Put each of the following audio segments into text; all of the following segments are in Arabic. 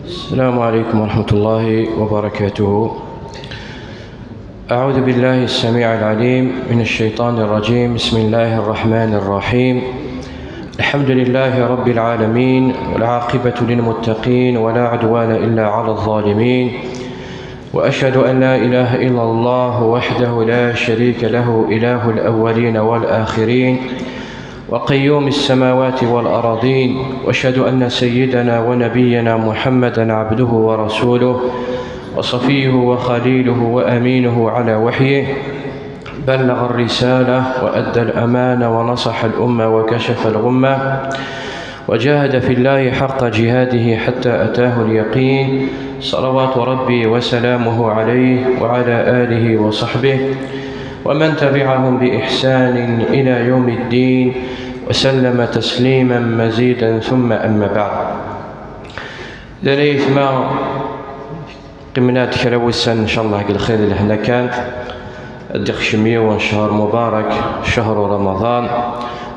السلام عليكم ورحمة الله وبركاته. أعوذ بالله السميع العليم من الشيطان الرجيم. بسم الله الرحمن الرحيم. الحمد لله رب العالمين، والعاقبة للمتقين، ولا عدوان إلا على الظالمين، وأشهد أن لا إله إلا الله وحده لا شريك له، إله الأولين والآخرين، وقيوم السماوات والأراضين، وأشهد أن سيدنا ونبينا محمدًا عبده ورسوله، وصفيه وخليله وأمينه على وحيه، بلغ الرسالة وأدى الأمانة ونصح الأمة وكشف الغمة، وجاهد في الله حق جهاده حتى أتاه اليقين، صلوات ربي وسلامه عليه وعلى آله وصحبه ومن تبعهم بإحسان إلى يوم الدين، وسلم تسليما مزيدا. ثم أما بعد، لريت ما قمنات كروسا إن شاء الله الخير اللي هنا كانت الدخشمية، وشهر مبارك شهر رمضان.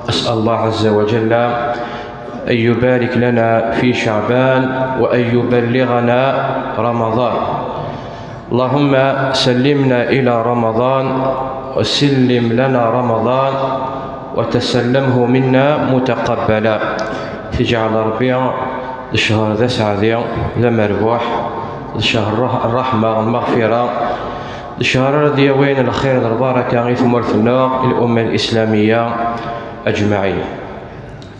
أسأل الله عز وجل أن يبارك لنا في شعبان وأن يبلغنا رمضان. اللهم سلمنا إلى رمضان وسلم لنا رمضان وتسلمه منا متقبلا. تجعل ربيع الشهر ذا سعدي ذا مربوح، الشهر الرحمة والمغفرة، الشهر الذي وين الخير والبركة يثمر في النار الأمة الإسلامية أجمعين.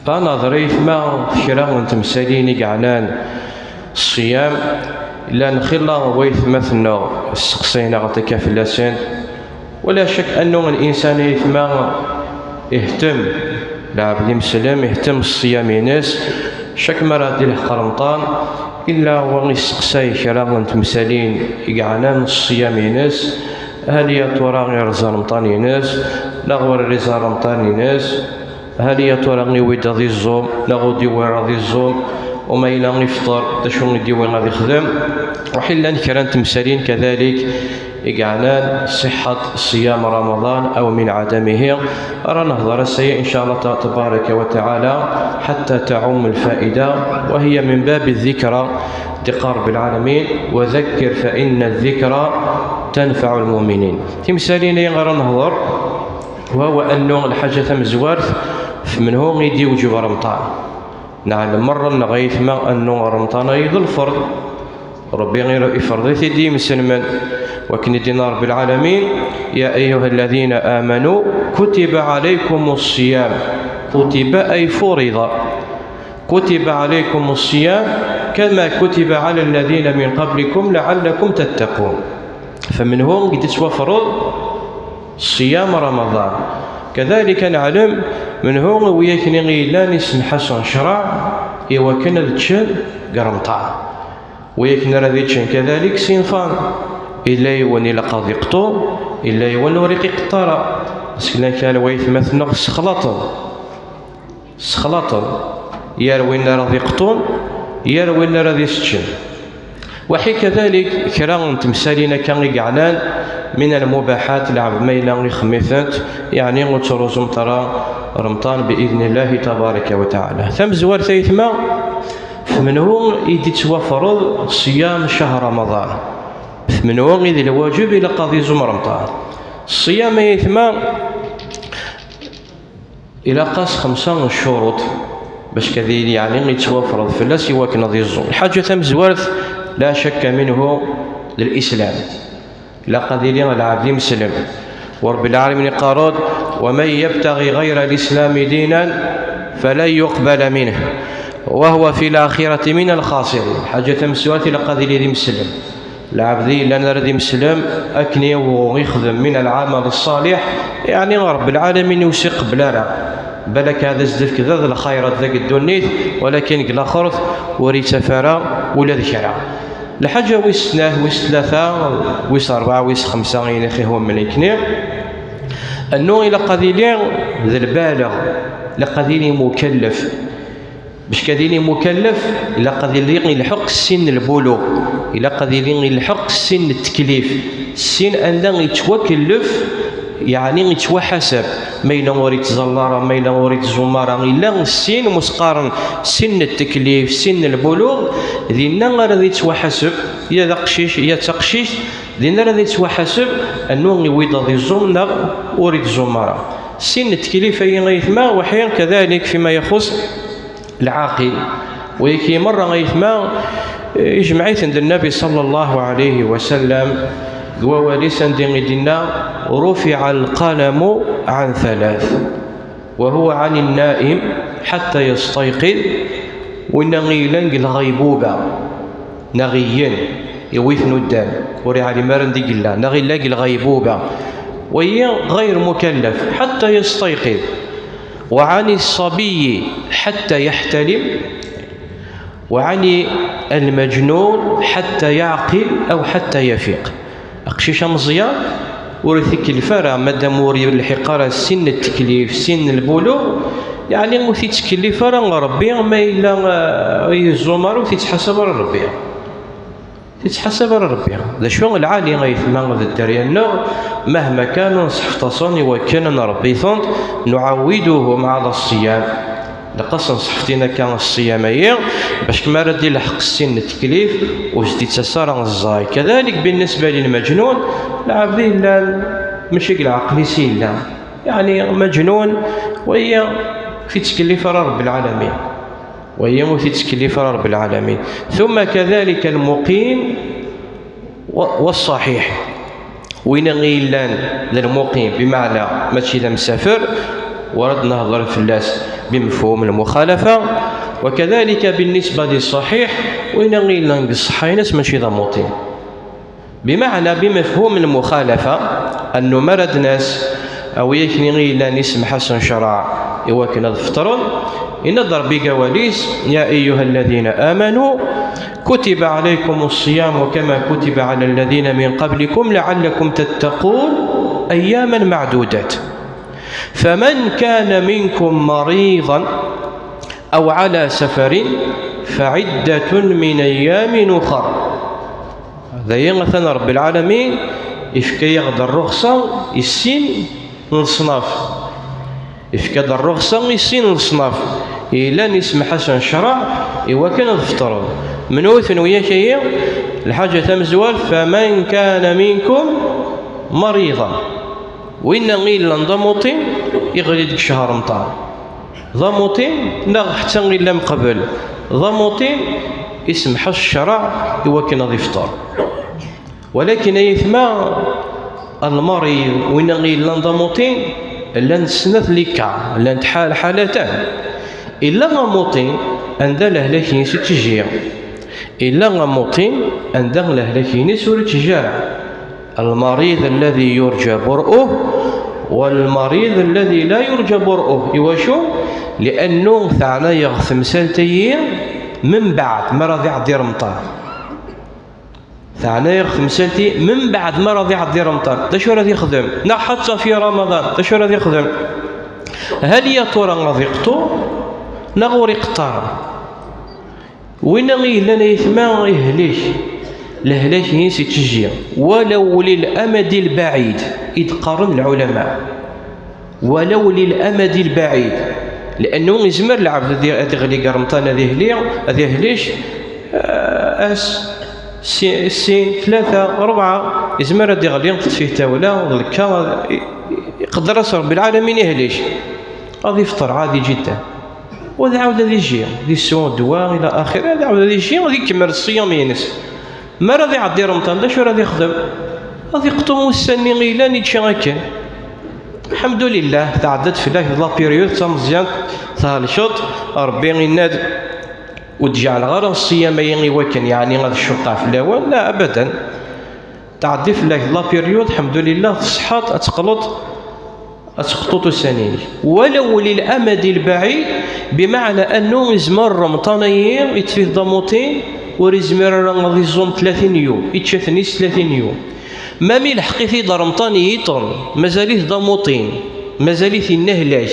فنظري ما شراء تمثالين قعنان الصيام إلا نخلا ويثمر في النار السقسين غتكا في اللسان. ولا شك أنه الإنسان يثمر يهتم العبد المسلم يهتم الصيام ناس شك مرة ديال رمضان إلا هو يسقسي شراء تمثالين قعنان الصيام ناس. هل يا ترى غير رمضان ناس لا غير رزا رمضان ناس؟ هل يا ترى غيويد غادي الزوم لا غادي غادي الزوم؟ وما إلا غيفطر تا شنو يدير غادي يخدم؟ وحلا كران تمثالين كذلك إقعنان صحة صيام رمضان أو من عدمه. أرى نهضر السيء إن شاء الله تبارك وتعالى حتى تعم الفائدة، وهي من باب الذكرى لقرب العالمين، وذكر فإن الذكرى تنفع المؤمنين. تمثالين يغير نهضر، وهو أنه الحاجة مزوارث من هو يدي وجوب رمضان. نعلم مرة نغيث ما أنه رمضان يد الفرض، ربي غير يفرض يدي مسلما. وكن دينا رب العالمين يا أيها الذين آمنوا كتب عليكم الصيام، كتب أي فرض، كتب عليكم الصيام كما كتب على الذين من قبلكم لعلكم تتقون. فمنهم قد يتوفرض صيام رمضان. كذلك نعلم من هو ويكني لا نسم حسن شرع يوكن التشن قرمطان، ويكن رذي تشن كذلك سينفان إلا يوني لقد يقطو إلا يوني وريق يقطر. سكنا كان ويث مثنى سخلاطا يروين رذي يقطون يروين رذي ستشن. وحي كذلك كرام تمثالين كان يقعنان من المباحات العب ميلا خميثات، يعني وتروزم ترى رمضان بإذن الله تبارك وتعالى. ثم زوار ثيثما فمنه يدي توفر صيام شهر رمضان، فمنه يدي الواجب إلى قضي زم رمضان. الصيام يثما إلى قاس 5 شروط باش كذلك يعني يتوفر في الله سوى كنضي الزوم. الحاجة ثم زوارث لا شك منه للإسلام، لا قضية العبد مسلم. ورب العالمين قال ومن يبتغي غير الإسلام دينا فلن يقبل منه وهو في الآخرة من الخاسرين. حاجة مسوات إلى قضية مسلم، العبد لنا ردي مسلم أكني ويخدم من العمل الصالح، يعني رب العالمين يوسق بلانا بلك هذا زدف كذا الخيرات ذاك الدنيث، ولكن قلا خرث وريت سفارة ولا ذكرى الحاجة ويس 2 ويس 3 ويس 4 ويس 5 غير أخي هو من يكني أنه إلى قضية ذا البالغ لقضية مكلف باش كذيني مكلف إلى قضية يلحق سن البلوغ، إلى قضية يلحق سن التكليف، السن أن يتوكلف يعني يتوحسب ما إلا وريت زلارة ما إلا وريت زمارة إلا السن مسقارن سن التكليف سن البلوغ دينا غادي يتوحسب يا ذا قشيش يا تقشيش دينا غادي يتوحسب أنه يويض ذي الزمنة وريت زمارة سن التكليف أي غيثما وحين كذلك فيما يخص العاقل ويكي مرة غيثما إجمعيت عند النبي صلى الله عليه وسلم وواليسا دينا رفع القلم عن 3 وهو عن النائم حتى يستيقظ ونغيلن الغيبوبة نغيين يويثنو الدم وري علي مرن دي قلا نغيلن الغيبوبة وهي غير مكلف حتى يستيقظ وعن الصبي حتى يحتلم وعن المجنون حتى يعقل أو حتى يفيق أقشيش مزيان ورثك الفرع مادام وري الحقارة سن التكليف سن البلوغ يعني وثي تكليف راه ربي ما إلا الزمر وثي تحسب ربي تتحسب ربي ذا شو العالي غيثما ذا الدريان مهما كان نصحفتصوني وكان ربيثون نعودهم على الصيام لقصن صحفتنا كان الصيام ايام باش كما ردي لحق السن التكليف وجدي تسارع الزاي كذلك بالنسبه للمجنون العبد لا ماشي العقل سيلا يعني مجنون وهي في تكليف رب العالمين وهي في تكليف رب العالمين ثم كذلك المقيم والصحيح وين غيلان للمقيم بمعنى ماشي ذا مسافر ورد نهضر في الناس بمفهوم المخالفة وكذلك بالنسبة للصحيح وين غيلان بالصحة ناس ماشي ذا مقيم بمعنى بمفهوم المخالفة أنه مرض ناس أو يكني غيلان اسم حسن شرع يوكن الفطرون ينظر بقواليس يا أيها الذين آمنوا كتب عليكم الصيام كما كتب على الذين من قبلكم لعلكم تتقون أياما معدودات فمن كان منكم مريضا أو على سفر فعدة من أيام أخر هذا يغثنا رب العالمين إفكي يغدر الرخصة السن نصناف إفكاد الرخصة يسين الصناف إلا نسم حسن شرع إوا كان الفطر من وثن وياك هي الحاجة تمزوال فمن كان منكم مريضا وإن غير لنضموطين يغلي ديك شهر مطار ضموطين لا حتى غير لم قبل ضموطين اسم حس الشرع إوا كان الفطر ولكن يثما المريض وإن غير لنضموطين إلا نسنث ليكا إلا نتحال حالتان إلا غموطين عند الأهلاكين ستجيع إلا غموطين عند الأهلاكين ستجيع المريض الذي يرجى برؤه والمريض الذي لا يرجى برؤه إيواشو لأنه ثعنا يغثم سنتين من بعد مرض يعدي رمضان ثاني يخدم سنتي من بعد ما راضي يعدي رمضان دا شو راضي يخدم نا حتى في رمضان دا شو راضي يخدم هل يا ترى غادي يقطو نا غوري قطار وين غير يثما يهليش الهلاك ينسي تشجيع ولو للأمد البعيد إذ قارن العلماء ولو للأمد البعيد لأنه يزمر العبد هذي غلي رمضان هذي هليش سين 3 4 يزمر هذي غلي ينقض فيه تاولا يقدر رب العالمين يهليش غادي يفطر عادي جدا وهذا عاود غادي يجي ذي السوء الدواء إلى آخره هذا عاود غادي يجي غادي يكمل الصيام ينس ما راضي يعدي رمضان دا شو راضي يخدم غادي يقطو مستني غيلان يتشي هكا الحمد لله تعدت في ذاك لا بيريود تا مزيان تا الشوط ربي غيناد وتجعل غير الصيام يوكن يعني غادي الشوطه في الاول لا ابدا تعدي في ذاك لا بيريود الحمد لله الصحات أتقطط سنين ولو للأمد البعيد بمعنى أنه يزمر رمضانيين يتفيه ضموطين وريزمر غادي يزوم 30 يوم يتشاف 30 يوم ما ملحق في رمضاني يطن مازاليه ضموطين مازاليه النهلاش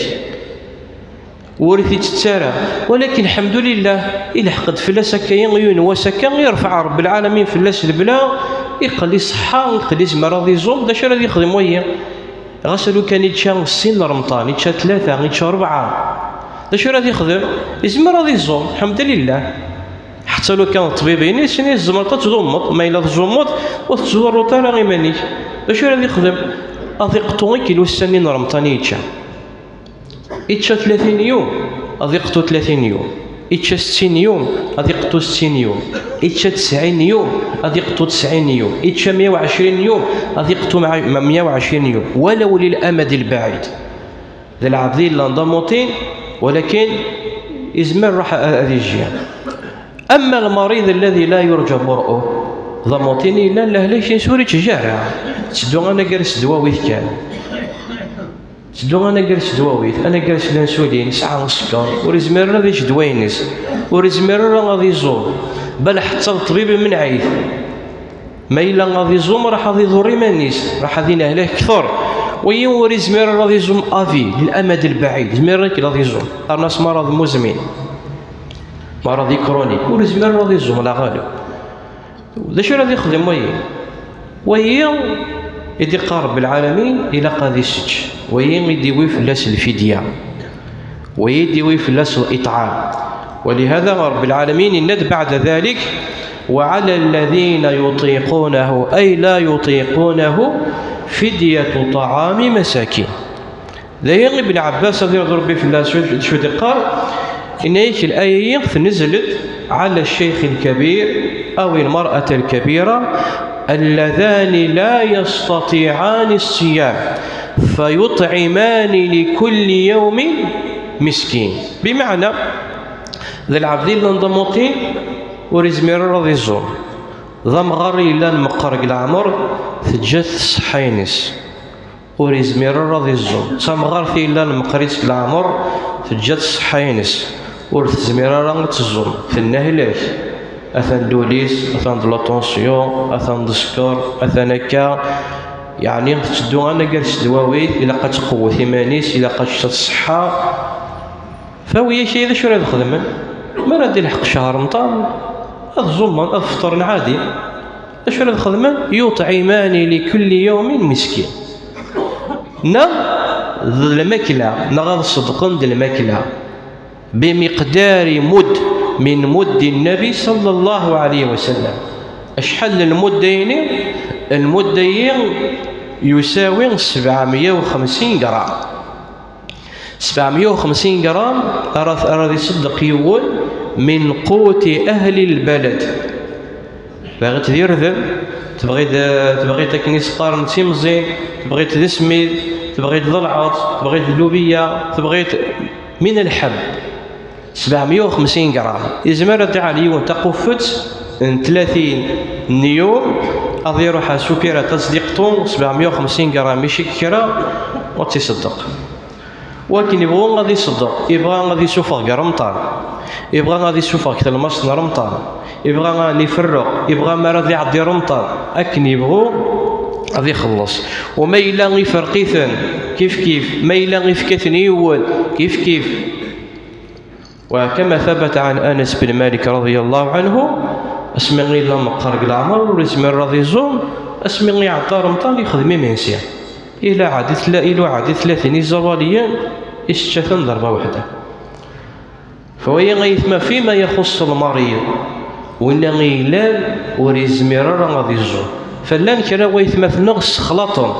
ورثي تتسارع ولكن الحمد لله يلحقد فلاس هكاين ينوس هكا يرفع رب العالمين فلاس البلا يقلي صحة يقلي زمر غادي يزوم دا شي غادي يخدم وياه غسلو كان يتشا 60 رمضان، يتشا 3، يتشا 4، شو غادي يخدم؟ يزمر غادي يزوم الحمد لله. حتى لو كان طبيبين سيني الزمر تتضمط، ما إلا تزومط وتزور طالع غيمانيك، شو غادي يخدم؟ غادي يقطو كيلو السنين رمضان يتشا 30 يوم، غادي يقطو 30 يوم، يتشا 60 يوم غادي يقطو 60 يوم، يتشا 90 يوم غادي يقطو 90 يوم، يتشا 120 يوم غادي يقطو 120 يوم، ولو للأمد البعيد. ذا العبدين لانضموطين ولكن يزمر راح هذه الجهة. أما المريض الذي لا يرجى برؤه ضموطيني لا لا ليش يسوري تجارة تسدو أنا جالس دواويت كان سدو أنا جالس دواويت أنا جالس لانسولين ساعة السكر وريزمير غادي يشدوينس وريزمير غادي يزور بل حتى الطبيب من عيد ما إلا غادي يزوم راح غادي يضر مانيس راح غادي نهلك كثر ويوري زمير غادي يزوم افي للامد البعيد زمير غادي يزوم الناس مرض مزمن مرض كروني ورزمير غادي يزوم لا غالب ذا شو غادي يخدم وهي يدي قارب العالمين الى قاضي السج وهي يديوي فلاس الفديه ويديوي فلاس الاطعام ولهذا رب العالمين يند بعد ذلك وعلى الذين يطيقونه اي لا يطيقونه فدية طعام مساكين. ذا ابن عباس رضي الله عنه في الله شو قال إن هيك الآية نزلت على الشيخ الكبير أو المرأة الكبيرة اللذان لا يستطيعان الصيام فيطعمان لكل يوم مسكين. بمعنى ذا العبدين لنضموطين ورزمير رضي الزور ضم غري إلا المقرق العمر تجت صحينس ورزمير رضي الزور صام غرثي إلا المقريس العمر تجت صحينس ورزمير رضي الزور في النهلك أثن دوليس أثن دلاتونسيون أثن دسكر أثن كا يعني تدو أنا جالس دواويت إلا قد قوة ثمانيس إلا قد شتت الصحة فهو شيء إذا شو راه يخدم ما راه يلحق شهر رمضان الظلم الفطر عادي اش راه الخدمه يطعمان لكل يوم مسكين الماكله نغاض الصدقون ديال الماكله بمقدار مد من مد النبي صلى الله عليه وسلم. اشحال المدين المدين يساوي 750 غرام 750 غرام راه يصدق يقول من قوت أهل البلد. باغي تدير ذا تبغي تاكني سقار تيمزي تبغي تسميد تبغي تضلعط تبغي اللوبية تبغي من الحب 750 غرام يزمر تاع اليوم تقفت 30 يوم غادي يروح سوبيرا تصديق طون 750 غرام ماشي كرا وتصدق ولكن يبغون غادي يصدق يبغى غادي يسوفغ كاع رمضان يبغى غادي يسوفغ كثر المصنع رمضان يبغى غادي يفرق يبغى ما راضي يعدي رمضان اكن يبغوا غادي يخلص وما الا يفرقيثن كيف ما الا يفكثن يول كيف وكما ثبت عن انس بن مالك رضي الله عنه اسمي غير لما قرق العمر ورزمير رضي يزوم اسمي غير عطى رمضان يخدم منسيا إلى عدد 30 زواليا إشتثن ضربة واحدة. فهو يغيث ما فيما يخص المريض وإن غيلان وريزمير غادي يزور فلان كرا ويث ما نغس خلاطهم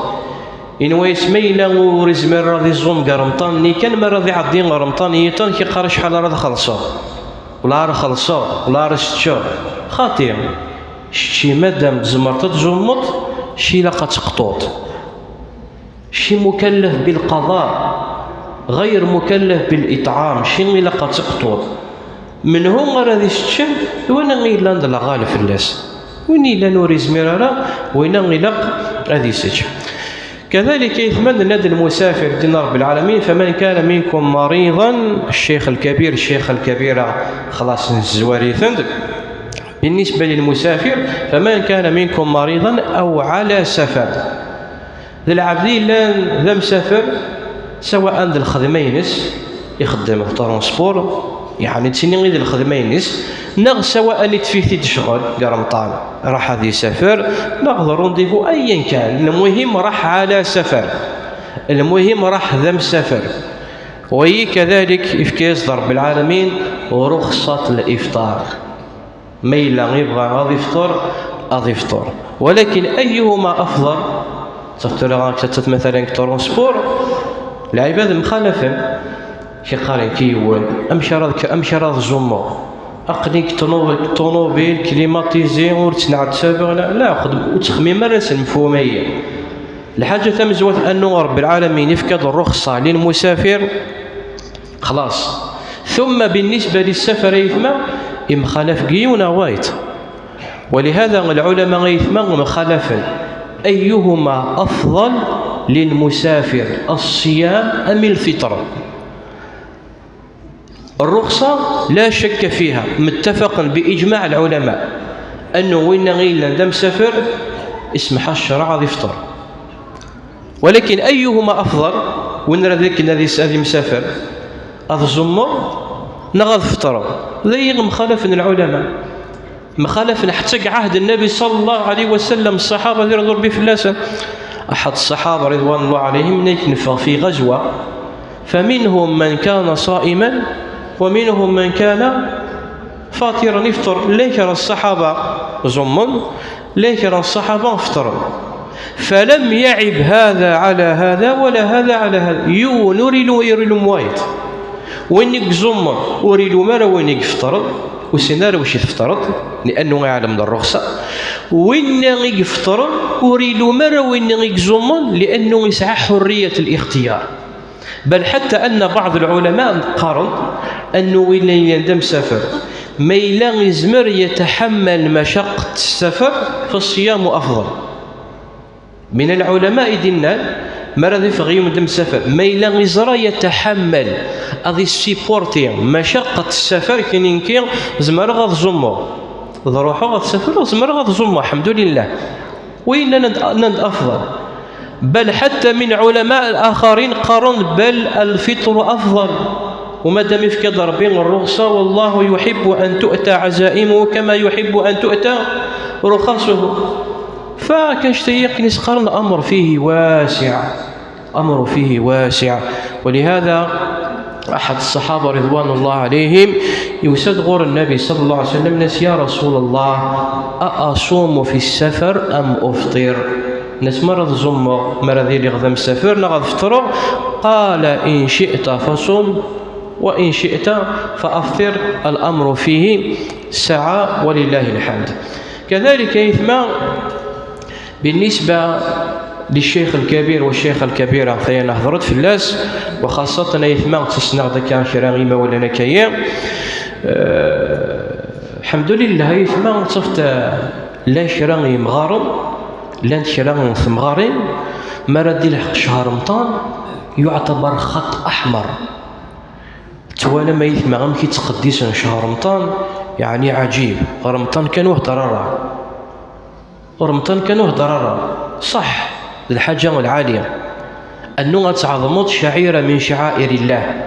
إن ويسمينا وريزمير غادي يزوم كاع رمضان ني كان ما راضي يعدي رمضان يتان كيقرا شحال راه خلصو ولا راه خلصو ولا راه 6 شهور خاطر شي مادام زمرت تزمط شي لا تقطوط شي مكلف بالقضاء غير مكلف بالإطعام شي غير تقطوط من هم غادي يشتم وانا غير لاند لا غالب فلاس وين الا نوري زميراره وين غير غادي يسجل. كذلك يثمن نادي المسافر دين رب العالمين فمن كان منكم مريضا الشيخ الكبيره خلاص الزواري ثند بالنسبه للمسافر فمن كان منكم مريضا او على سفر ذا العبدين ذا مسافر سواء ذا الخدمينس يخدم في ترونسبور يعني تسيني غير الخدمينس نغ سواء تفيتي تشغل كاع رمضان راح هذا يسافر نغ رونديفو ايا كان المهم راح على سفر المهم راح ذا مسافر. وهي كذلك إفكاس رب العالمين ورخصة الإفطار، ما إلا يبغى غادي يفطر غادي يفطر. ولكن أيهما أفضل؟ تفطر مثلا ترونسبور العباد مخالفين كي قارن كيون أمشي راض زومو أقنيك طونوبيل كليماتيزي ورتنعد سابق لا خدم وتخميم مرس المفهومية. الحاجة تمزوة أنه رب العالمين يفقد الرخصة للمسافر خلاص. ثم بالنسبة للسفر يثمى مخالف قيونا وايت، ولهذا العلماء يثمى مخالفا أيهما أفضل للمسافر الصيام أم الفطر؟ الرخصة لا شك فيها متفق بإجماع العلماء أنه وين غير لندم سفر اسمح الشرع غادي يفطر. ولكن أيهما أفضل؟ وين ذاك الذي مسافر أظزمر نغض فطر؟ ذي مخالف العلماء، مخالف حتى عهد النبي صلى الله عليه وسلم. الصحابة اللي رضوا به في الله، أحد الصحابة رضوان الله عليهم يكنف في غزوة فمنهم من كان صائما ومنهم من كان فاطرا يفطر. ليكر الصحابة زمن ليكر الصحابة فطر، فلم يعب هذا على هذا ولا هذا على هذا. نوريلو موايت وين زمن وريلو مرة وين يفطر وسينار واش يفترض لأنه يعلم الرخصة، وين يفطر وريلو مرة وين يزمن لأنه يسعى حرية الاختيار. بل حتى أن بعض العلماء قارن أنه وين يندم سفر ما إلا يزمر يتحمل مشقة السفر فالصيام أفضل. من العلماء دينا مرض في غيوم دم سفر ما إلا يزرى يتحمل أذي سيبورتي مشقة السفر كنينكي زمر غاض زمو ضروحو غاض سفر زمر غاض زمو الحمد لله وين نند أفضل. بل حتى من علماء الآخرين قارن بل الفطر أفضل، وما دام يفقد ربي الرخصة والله يحب أن تؤتى عزائمه كما يحب أن تؤتى رخصه. فكنشتيق نسقرن الأمر فيه واسع. ولهذا أحد الصحابة رضوان الله عليهم يسد غور النبي صلى الله عليه وسلم ناس يا رسول الله أصوم في السفر أم أفطر؟ ناس مرض زمو مرضي اللي غدا مسافر نغض فطر. قال إن شئت فصم وإن شئت فأفطر، الأمر فيه سعة ولله الحمد. كذلك يثمى بالنسبة للشيخ الكبير والشيخ الكبيرة ثينا هضرت في اللاس وخاصة يثمى تسنغ ذكا شراغيمة ولا نكايا الحمد لله يثمى تصفت لا شراغي مغارم لا شراغي مغارم مرد الحق شهر رمضان يعتبر خط أحمر. توالا ما يثمى غير كي تقديس شهر رمضان يعني عجيب. رمضان كانوا ضرارا صح الحاجة العالية أنه تعظمت شعيرة من شعائر الله،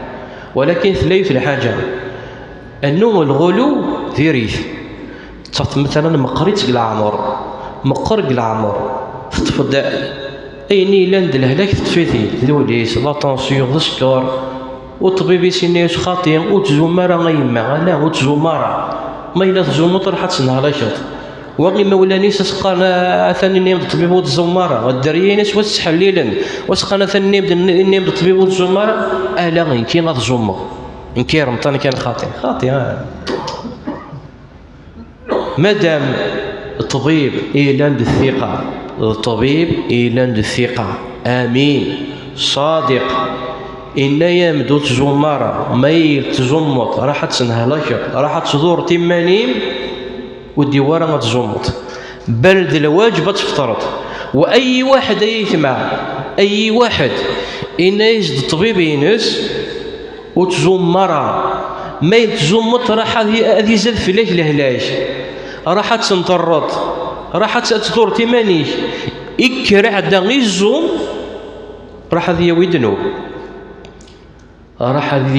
ولكن ثلاث الحاجة أنه الغلو ذريث مثلا مقريت العمر تفضل أيني لاند الهلاك تفيثي ذوليس لا طنسيون السكر وطبيبي سينيوس خاطئ وتزومارا غيما لا وتزومارا ما إلا تزومت راح تسنها شط وغي مولاني سقانا ثاني نيم الطبيب والزمارة والدريين واش حليلا وسقانا ثاني نيم الطبيب والزمارة لا غير كي غتزمر انكي رمضان كان خاطئ مادام الطبيب إعلان الثقة آمين صادق إن يمدو تزمارة ما يتزمط راح تسنهلك راح تزور تمانيم والديوارة ما تزمط بل الواجب تفترض. وأي واحد أي واحد إن يجد الطبيب ينس وتزمرة ما يتزمط راح هذه زاد في ليش لهلاش راح تنطرد راح تدور تمانيش إكرع داغي الزوم راح هذه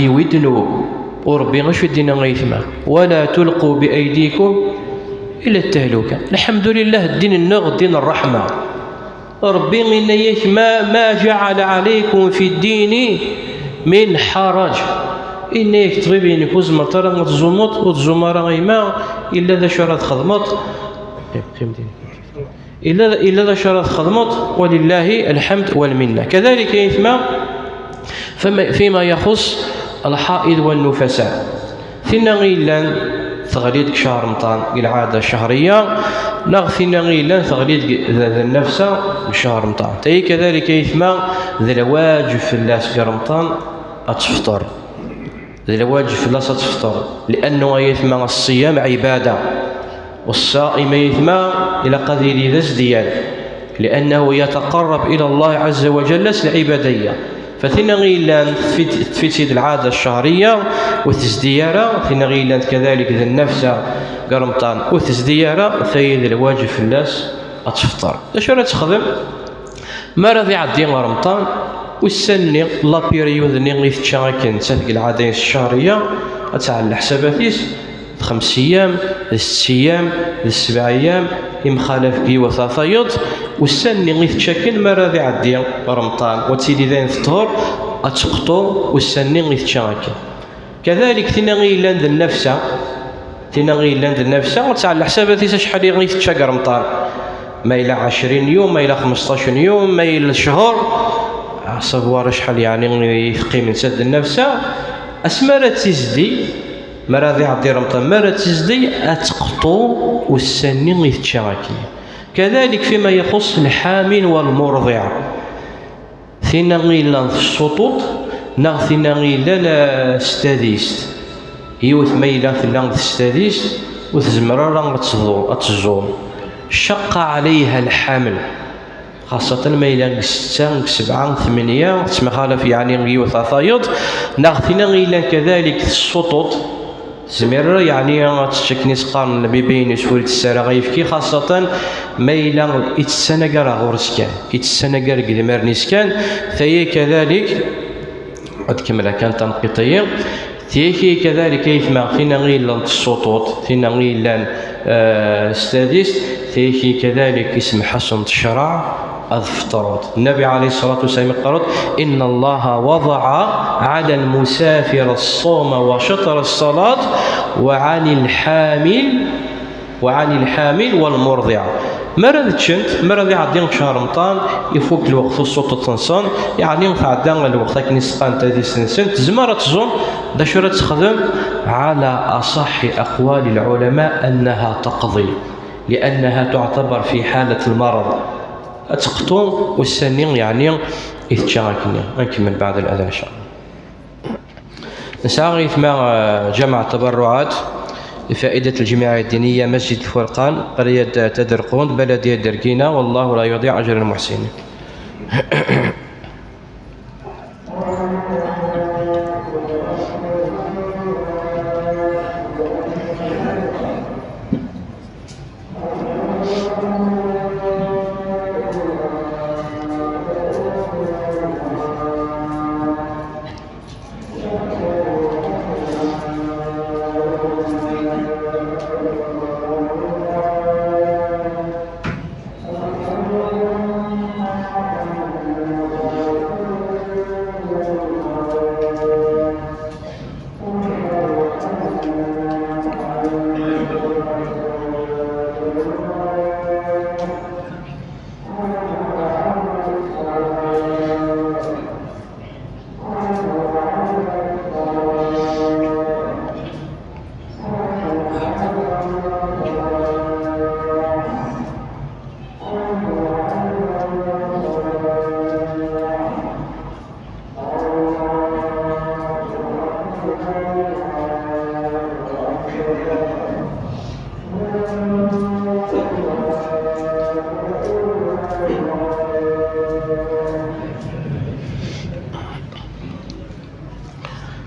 ودنو وربي غش الدين غيثما ولا تلقوا بأيديكم إلى التهلكة. الحمد لله الدين النغ دين الرحمة ربي إن ياك ما جعل عليكم في الدين من حرج إن ياك تغيبين كوز مطر تزومط وتزومر غيما إلا ذا شرط خدمط إلا ذا شرط خدمط ولله الحمد والمنة. كذلك يثمى فيما يخص الحائض والنفساء فينا غيلان تغليد شهر رمضان العادة الشهرية نغفينا غيلان تغليد النفس بشهر رمضان تي كذلك يثمى ذا الواجب في الناس في رمضان أتفطر ذا الواجب في الناس أتفطر لأنه يثمى الصيام عبادة والصائم يثمى إلى قدير ذا ازدياد لأنه يتقرب إلى الله عز وجل العبادية. فثنا غيلان في سيد العادة الشهرية وتزديارة ثنا غيلان كذلك ذا النفس قرمطان وتزديارة ثيد الواجب في الناس أتفطر. اش راه تخدم ما راه يعدي رمضان والسني لا بيريود ني غيتشاكن تاع العادة الشهرية تاع الحساباتيس 5 أيام 6 أيام 7 أيام يمخالف كي وثاثيض والسن غي تشكل ما راه يعدي رمضان وتسيدي ذين فطور اتسقطو والسن غي تشاكل. كذلك تينا غي لاند النفس تاع الحسابات شحال غي تشاك رمضان ما الى 20 يوم ما الى 15 يوم ما الى شهر صبوار شحال يعني يثقي من سد النفس اسمرة تزدي ما راه يعدي رمضان ما راه تزدي اتقطو والسن غي تشاكل. كذلك فيما يخص الحامل والمرضع ثينا غيلا السطوط ثينا غيلا ستاديست يوث ميلا ثلا ستاديست وتزمر تزوم شق عليها الحمل خاصة ميلا 6 7 8 تسمى خالف يعني يوث عطايض ثينا غيلا كذلك السطوط زمير يعني تشكني سقان بيبين سورة السارة غيفكي خاصة ميلا يتسنقر غورسكان يتسنقر قدمار نسكان ثي كذلك أتكمل كان تنقيطية ثي كذلك كيف ما فينا غيلا السطوط فينا غيلا استاديس ثي كذلك اسم حسن الشرع أذفترض النبي عليه الصلاة والسلام قال إن الله وضع على المسافر الصوم وشطر الصلاة وعن الحامل والمرضع مرض تشنت مرض يعدين شهر رمضان يفوق الوقت الصوت تنصن يعني تعدان الوقت لكن يسقان تادي سنسن تزمرة تزون دا شو تخدم على أصح أقوال العلماء أنها تقضي لأنها تعتبر في حالة المرض أتقطو والسنين يعني يتشاركني نكمل بعد الأذان إن شاء الله. نسعى مع جمع التبرعات لفائدة الجمعية الدينية مسجد الفرقان قرية تدرقون بلدية دركينا والله لا يضيع أجر المحسنين.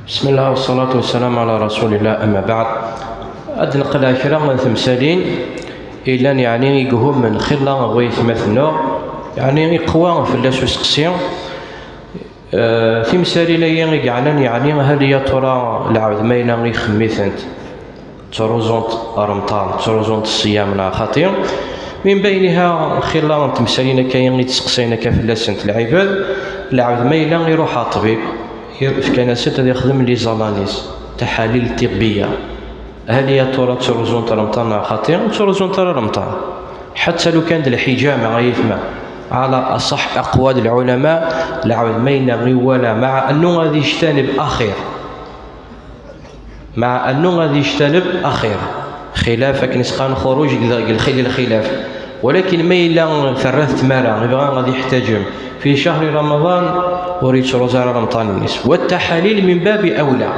بسم الله والصلاة والسلام على رسول الله. أما بعد أدنق الأشرار ثمثالين إلا يعني يقهم من خلا غويث مثنو يعني يقوى في اللاس وسقسيا في مثالي ليا يعني هل يا ترى العبد ما ينغي خميثنت تروزونت رمضان تروزونت الصيام لا خطير من بينها خلال تمثالين كاين يتسقسينا كفلاسنت العباد العبد ما إلا يروح على الطبيب كان ست يخدم لي زالانيز تحاليل طبيه. هل يا ترى تروزون ترى مطار خطير تروزون ترى رمطار حتى لو كان الحجامه غيثما على اصح اقوال العلماء العبد ما ينغي ولا مع انه غادي يجتنب اخير خلافك نسقان خروج الخلاف، ولكن ما إلا ثلاث مرة يبغى غادي يحتجم في شهر رمضان وريت روزار رمضان الناس والتحاليل من باب أولى.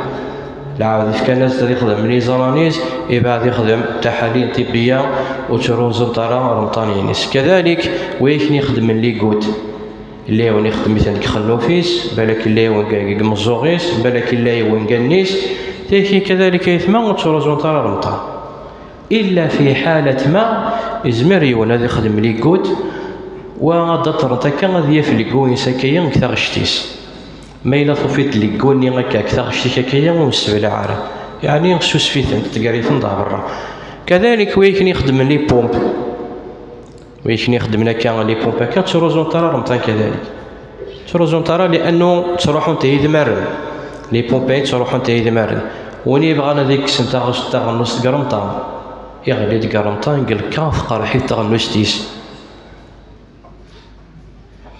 لا كان الناس يخدم لي زرانيز يبغى يخدم تحاليل طبية وتروز ترى رمضان الناس. كذلك ويش نخدم لي قوت اللي هو نخدم مثلا كخلوفيس بالك اللي هو مزوغيس بالك اللي هو نقنيس تيكي كذلك يثمن وتروز ترى رمضان إلا في حالة ما إزمريون هذا يخدم لي قوت وغادر تكا غادي يفلقو يسكيا كثر شتيس ما إلا طفيت لي قوني غاكا كثر شتي كاكيا ومستبلا عارف يعني نخصوص فيثن تقريثن ضا برا. كذلك ويكني يخدم لي بومب ويكني يخدم لك لي بومب هكا تروزون ترى رمضان كذلك تروزون ترى لأنه تروحون تهيد مرن لي بومبين تروحون تهيد مرن وني بغانا ديك سنتا نص قرمطان يغلي قرمطان قال كاف قرحي تغنوستيس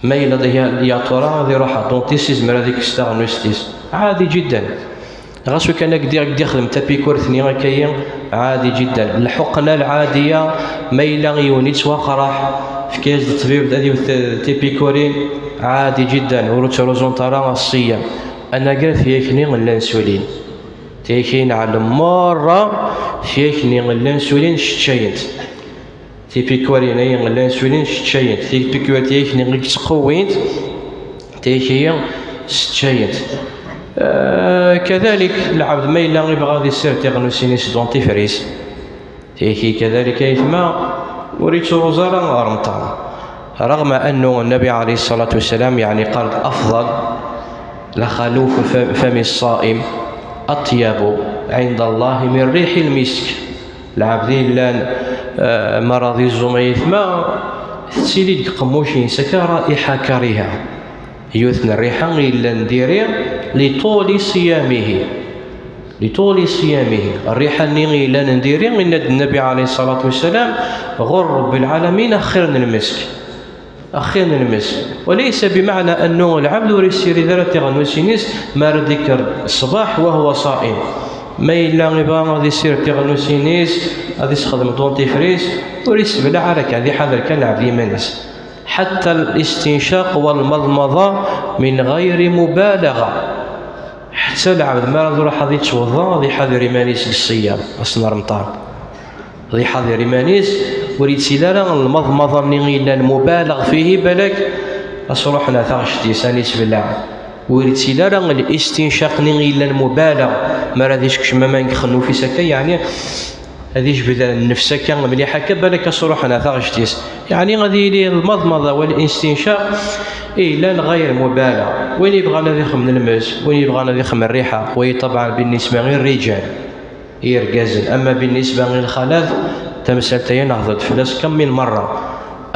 ما إلا يا ترى غادي يروح دونتيس يزمر هذيك ستاغنوستيس عادي جدا. غاسو كان قد يخدم تابيكور ثني هكايا عادي جدا. الحقنه العاديه ما إلا يونيت وقرح في كاس الطبيب هذه تيبيكورين عادي جدا وروزون ترى الصيام. انا قال فيكني الانسولين تيكين على مرة فيكني الانسولين شتشاينت تيبيكورين اي الانسولين شتشاينت تيبيكور تيكني غير تقوينت تيكي شتشاينت. كذلك العبد ما إلا يبغى غادي يسير تيغنوسينيس دونتيفريس تيكي كذلك يثما وريت روزارا رمطان رغم أنه النبي عليه الصلاة والسلام يعني قال أفضل لخلوف فم الصائم أطيب عند الله من ريح المسك. العبدين لان مرض الزميث ما تسيلي قموشين سكا رائحة كريهة يثنى الريحة إلا نديري لطول صيامه الريحة اللي إلا نديري من النبي عليه الصلاة والسلام غر رب العالمين خير المسك وليس بمعنى أنه العبد وريسيري ذات غنوسينيس ما ذكر الصباح وهو صائم ما إلا غيبان غادي يسير تيغنوسينيس غادي يستخدم دونتيفريس وريس بلا عرك هذه حذر كان العبد يمانس حتى الاستنشاق والمضمضة من غير مبالغة. حتى العبد ما راح غادي يتوضا غادي يحضر يمانيس للصيام أصلا رمضان غادي يحضر يمانيس وريد سيدانا المضمضة اللي إلا المبالغ فيه بالك أصروحنا ثاغشتي سانيس بالله وريد سيدانا الاستنشاق اللي إلا المبالغ ما راديش كشما ما نخنو في سكا يعني هذه جبد النفس كان مليحة كبالك أصروحنا ثاغشتيس يعني غادي لي المضمضة والاستنشاق إلا الغير مبالغ. وين يبغى نذيخ من المس وين يبغى نذيخ من الريحة وهي طبعا بالنسبة غير الرجال يرجزن. أما بالنسبة للخلاف تمثلتين نهضت فلاس كم من مرة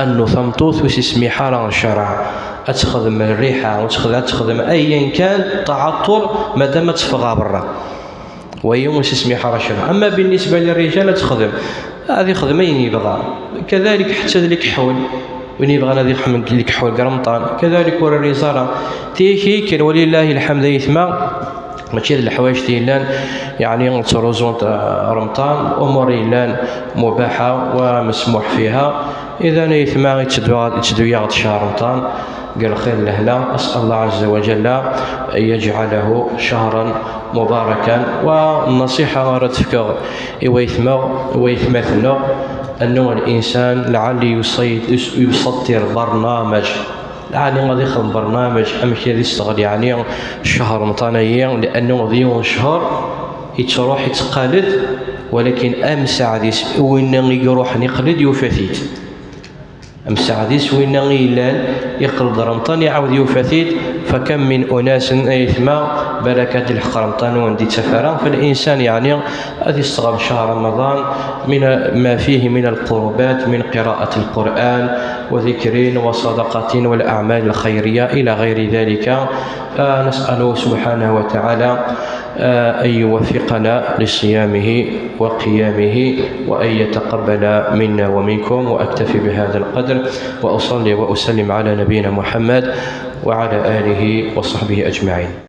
أنه ثمطوث وسيسمي حرام الشرع أتخدم الريحة وتخدم أيا كان تعطر مادام تفغى برا ويوم وسيسمي حرام الشرع. أما بالنسبة للرجال تخدم هذه خدمين يبغى. كذلك حتى ذلك حول وين يبغى هذه حمد لك حول قرمطان كذلك ورا الرزارة تيكي كان ولله الحمد يثمى ماشي الحوايج ديالان يعني تروزون رمضان امور ديالان مباحه ومسموح فيها. اذا يثما يتدوي شهر رمضان قال خير لهلا. اسال الله عز وجل ان يجعله شهرا مباركا. والنصيحه راه تفكر ويثمثنا انه الانسان لعل يسطر برنامج يعني غادي يخدم برنامج امشي غادي يستغل يعني الشهر رمضانيا لانه غادي شهر يتروح يتقالد ولكن امس عادي وين يروح يقلد يفاتيت مساعدي سوينا غيلان يقلد رمضان يعاود يوفثيت، فكم من أناس أيثما بركة الحق رمضان وندي تفرغ. فالإنسان يعني هذه يستغل شهر رمضان من ما فيه من القربات من قراءة القرآن وذكر وصدقة والأعمال الخيرية إلى غير ذلك. نسأله سبحانه وتعالى أن يوفقنا لصيامه وقيامه وأن يتقبل منا ومنكم. وأكتفي بهذا القدر وأصلي وأسلم على نبينا محمد وعلى آله وصحبه أجمعين.